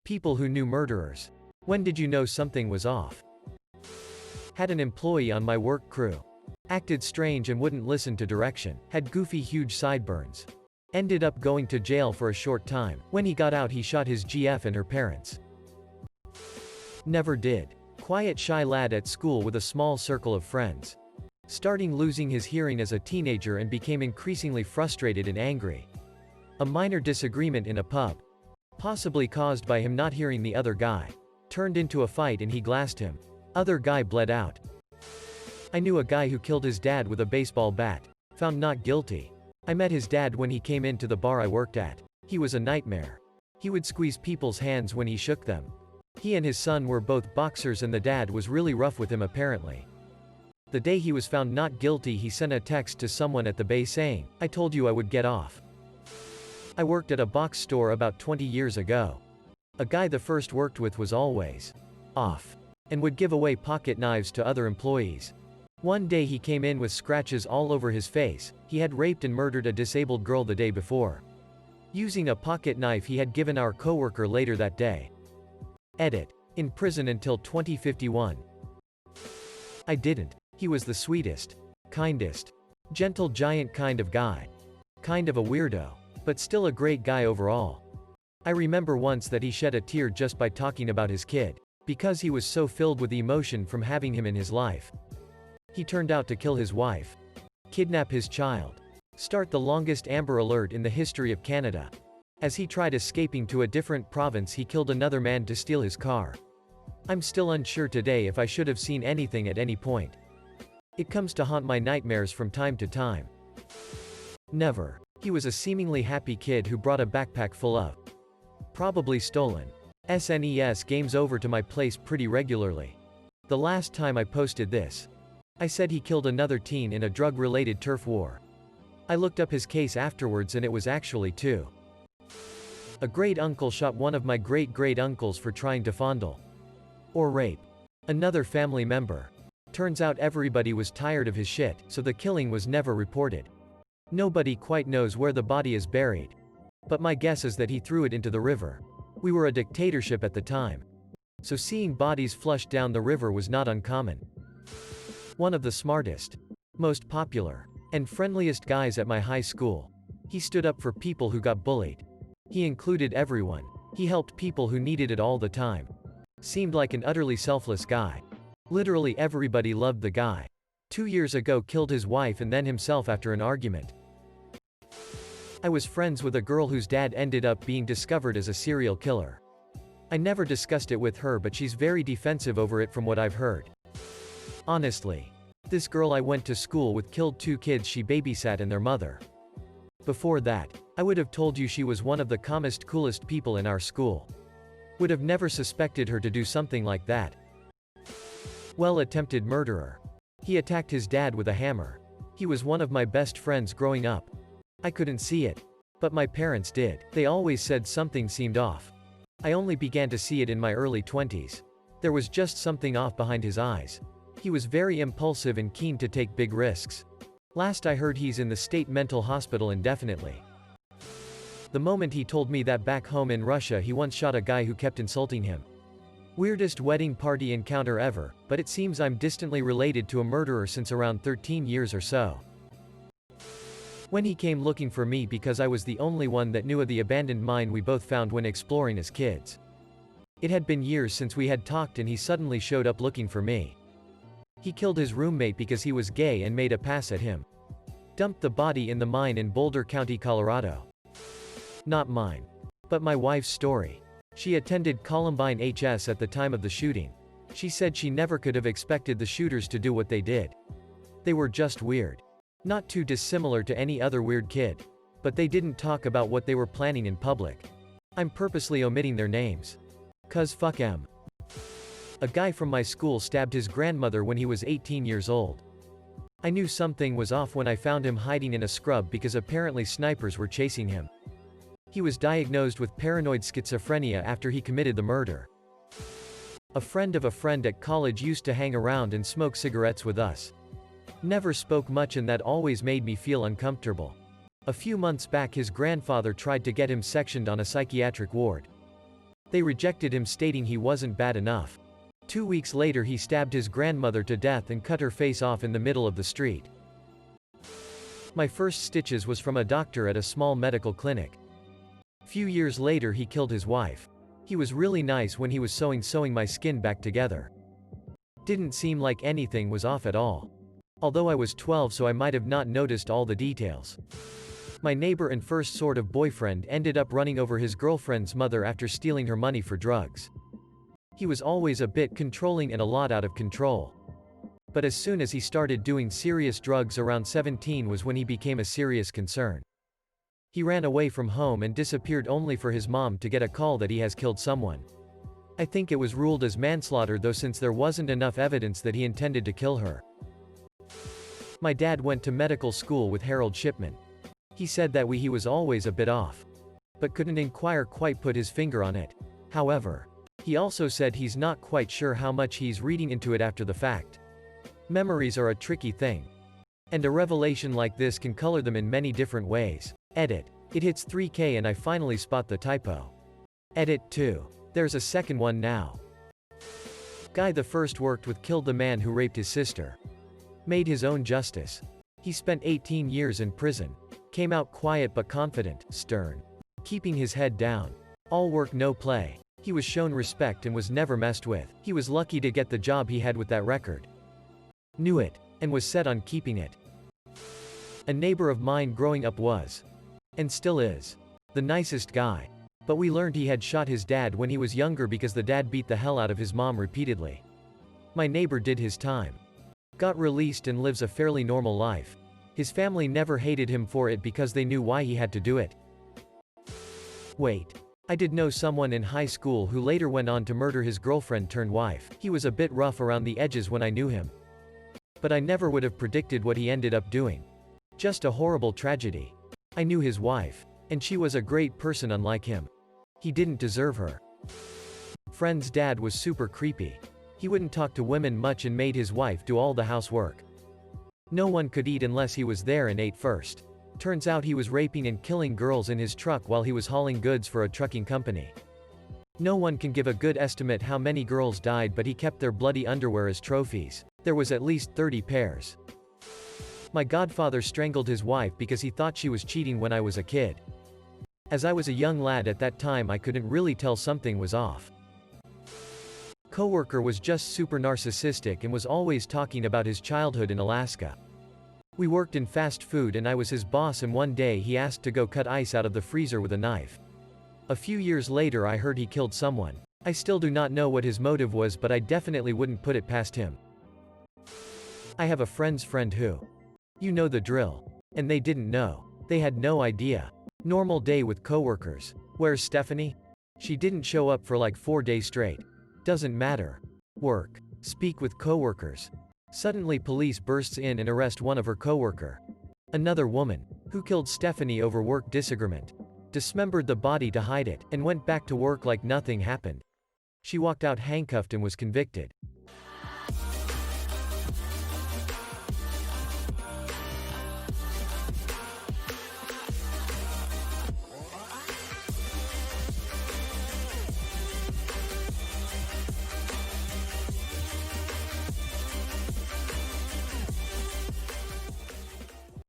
People who knew murderers. When did you know something was off? Had an employee on my work crew. Acted strange and wouldn't listen to direction. Had goofy huge sideburns. Ended up going to jail for a short time. When he got out he shot his GF and her parents. Never did. Quiet shy lad at school with a small circle of friends. Starting losing his hearing as a teenager and became increasingly frustrated and angry. A minor disagreement in a pub. Possibly caused by him not hearing the other guy. Turned into a fight and he glassed him. Other guy bled out. I knew a guy who killed his dad with a baseball bat. Found not guilty. I met his dad when he came into the bar I worked at. He was a nightmare. He would squeeze people's hands when he shook them. He and his son were both boxers and the dad was really rough with him apparently. The day he was found not guilty he sent a text to someone at the bay saying, "I told you I would get off." I worked at a box store about 20 years ago. A guy the first worked with was always off and would give away pocket knives to other employees. One day he came in with scratches all over his face. He had raped and murdered a disabled girl the day before. Using a pocket knife he had given our coworker later that day. Edit. In prison until 2051. I didn't. He was the sweetest, kindest, gentle giant kind of guy. Kind of a weirdo. But still a great guy overall. I remember once that he shed a tear just by talking about his kid. Because he was so filled with emotion from having him in his life. He turned out to kill his wife. Kidnap his child. Start the longest Amber Alert in the history of Canada. As he tried escaping to a different province he killed another man to steal his car. I'm still unsure today if I should have seen anything at any point. It comes to haunt my nightmares from time to time. Never. He was a seemingly happy kid who brought a backpack full of probably stolen SNES games over to my place pretty regularly. The last time I posted this, I said he killed another teen in a drug-related turf war. I looked up his case afterwards and it was actually two. A great-uncle shot one of my great-great-uncles for trying to fondle or rape another family member. Turns out everybody was tired of his shit, so the killing was never reported. Nobody quite knows where the body is buried. But my guess is that he threw it into the river. We were a dictatorship at the time. So seeing bodies flushed down the river was not uncommon. One of the smartest, most popular, and friendliest guys at my high school. He stood up for people who got bullied. He included everyone. He helped people who needed it all the time. Seemed like an utterly selfless guy. Literally everybody loved the guy. 2 years ago killed his wife and then himself after an argument. I was friends with a girl whose dad ended up being discovered as a serial killer. I never discussed it with her but she's very defensive over it from what I've heard. Honestly. This girl I went to school with killed 2 kids she babysat and their mother. Before that, I would have told you she was one of the calmest coolest people in our school. Would have never suspected her to do something like that. Well, attempted murderer. He attacked his dad with a hammer. He was one of my best friends growing up. I couldn't see it. But my parents did. They always said something seemed off. I only began to see it in my early 20s. There was just something off behind his eyes. He was very impulsive and keen to take big risks. Last I heard he's in the state mental hospital indefinitely. The moment he told me that back home in Russia he once shot a guy who kept insulting him. Weirdest wedding party encounter ever, but it seems I'm distantly related to a murderer since around 13 years or so. When he came looking for me because I was the only one that knew of the abandoned mine we both found when exploring as kids. It had been years since we had talked and he suddenly showed up looking for me. He killed his roommate because he was gay and made a pass at him. Dumped the body in the mine in Boulder County, Colorado. Not mine. But my wife's story. She attended Columbine HS at the time of the shooting. She said she never could have expected the shooters to do what they did. They were just weird. Not too dissimilar to any other weird kid. But they didn't talk about what they were planning in public. I'm purposely omitting their names. 'Cause fuck 'em. A guy from my school stabbed his grandmother when he was 18 years old. I knew something was off when I found him hiding in a scrub because apparently snipers were chasing him. He was diagnosed with paranoid schizophrenia after he committed the murder. A friend of a friend at college used to hang around and smoke cigarettes with us. Never spoke much and that always made me feel uncomfortable. A few months back his grandfather tried to get him sectioned on a psychiatric ward. They rejected him, stating he wasn't bad enough. 2 weeks later he stabbed his grandmother to death and cut her face off in the middle of the street. My first stitches was from a doctor at a small medical clinic. Few years later he killed his wife. He was really nice when he was sewing my skin back together. Didn't seem like anything was off at all. Although I was 12, so I might have not noticed all the details. My neighbor and first sort of boyfriend ended up running over his girlfriend's mother after stealing her money for drugs. He was always a bit controlling and a lot out of control. But as soon as he started doing serious drugs around 17 was when he became a serious concern. He ran away from home and disappeared only for his mom to get a call that he has killed someone. I think it was ruled as manslaughter though, since there wasn't enough evidence that he intended to kill her. My dad went to medical school with Harold Shipman. He said that he was always a bit off, but couldn't quite put his finger on it. However, he also said he's not quite sure how much he's reading into it after the fact. Memories are a tricky thing. And a revelation like this can color them in many different ways. Edit. It hits 3K and I finally spot the typo. Edit 2. There's a second one now. Guy the first worked with killed the man who raped his sister. Made his own justice. He spent 18 years in prison. Came out quiet but confident, stern. Keeping his head down. All work no play. He was shown respect and was never messed with. He was lucky to get the job he had with that record. Knew it, and was set on keeping it. A neighbor of mine growing up was, and still is, the nicest guy. But we learned he had shot his dad when he was younger because the dad beat the hell out of his mom repeatedly. My neighbor did his time. Got released and lives a fairly normal life. His family never hated him for it because they knew why he had to do it. Wait. I did know someone in high school who later went on to murder his girlfriend turned wife. He was a bit rough around the edges when I knew him. But I never would have predicted what he ended up doing. Just a horrible tragedy. I knew his wife, and she was a great person unlike him. He didn't deserve her. Friend's dad was super creepy. He wouldn't talk to women much and made his wife do all the housework. No one could eat unless he was there and ate first. Turns out he was raping and killing girls in his truck while he was hauling goods for a trucking company. No one can give a good estimate how many girls died, but he kept their bloody underwear as trophies. There was at least 30 pairs. My godfather strangled his wife because he thought she was cheating when I was a kid. As I was a young lad at that time, I couldn't really tell something was off. Coworker was just super narcissistic and was always talking about his childhood in Alaska. We worked in fast food and I was his boss, and one day he asked to go cut ice out of the freezer with a knife. A few years later I heard he killed someone. I still do not know what his motive was, but I definitely wouldn't put it past him. I have a friend's friend who, you know the drill. And they didn't know. They had no idea. Normal day with coworkers. Where's Stephanie? She didn't show up for like 4 days straight. Doesn't matter. Work. Speak with coworkers. Suddenly police bursts in and arrest one of her coworker. Another woman, who killed Stephanie over work disagreement. Dismembered the body to hide it, and went back to work like nothing happened. She walked out handcuffed and was convicted.